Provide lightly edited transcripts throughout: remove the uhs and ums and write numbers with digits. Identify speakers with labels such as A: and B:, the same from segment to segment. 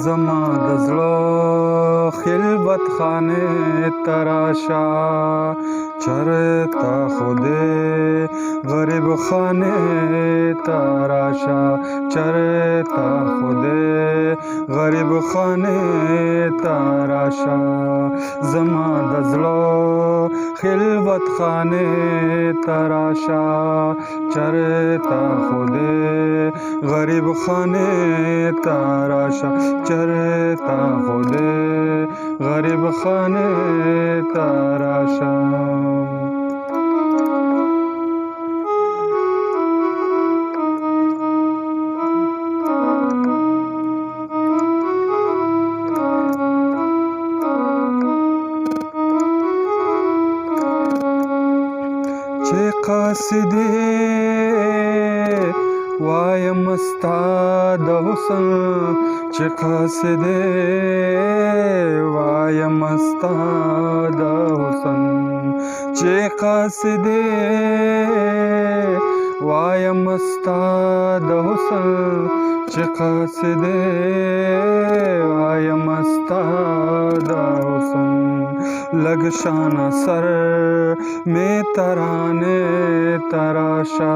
A: زما د زړه خلوت خانه تراشا چرتا خودی غریب خانه تراشا چرتا خودی غریب خانه تراشا زما د زړه خلوت خانه تراشا چرتا خودی غریب خانه تراشا چرتا خودی غریب خانه تراشا چې قاصدې وایم ستا د حسن چې قاصدې وایم ستا د حسن چې قاصدې وایم ستا د حسن چې قاصدې وایم ستا د حسن لگ شانہ سر میں ترانے تراشا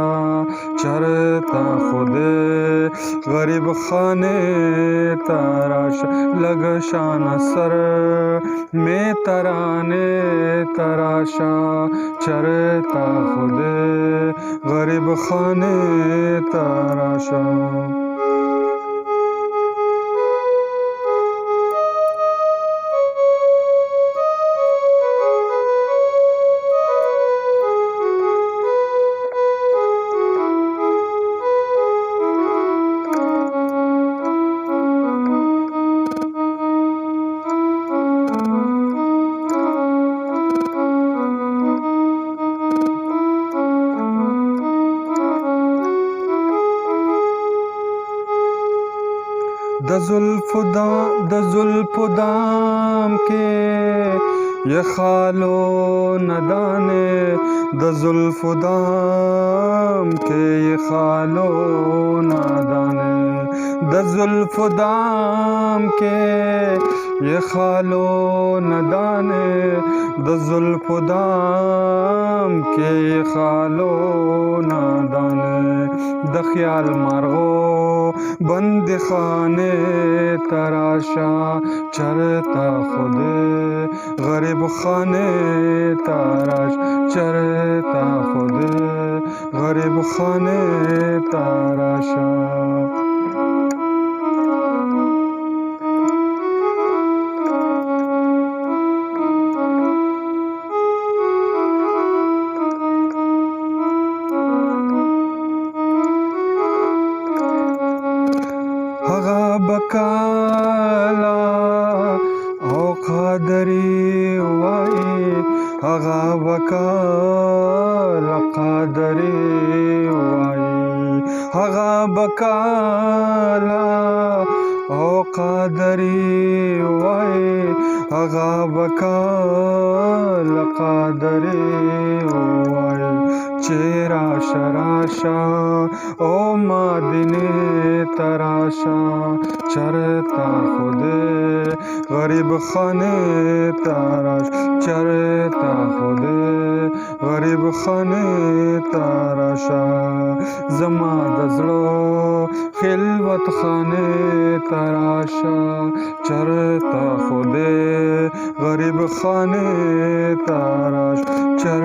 A: چرتا خودے غریب خانے تراشا لگ شانہ سر میں ترانے تراشا چرتا خودے غریب خانے تراشا د زلف دام کے یہ خالو ندانے د زلف دام کے یہ خالو ندانے د زلف دام کے یہ خالو ندانے د زلف دام کے یہ خالو ندانے د خیال مرغو بند خانے تراشا چرتا خودے غریب خانے تراش چرتا خودے غریب خانے تراشا بکالا او قادری وائی هغه بکالا قادری وائی هغه بکالا او قادری وائی هغه بکالا قادری وائی چیرا شراشا او مدینے تراشا چرتا خودے غریب خانے تراش چرتا خودے غریب خانے تراشا زما د زړه خلوت خانے تراشا چرتا خودے غریب خانے تراش چر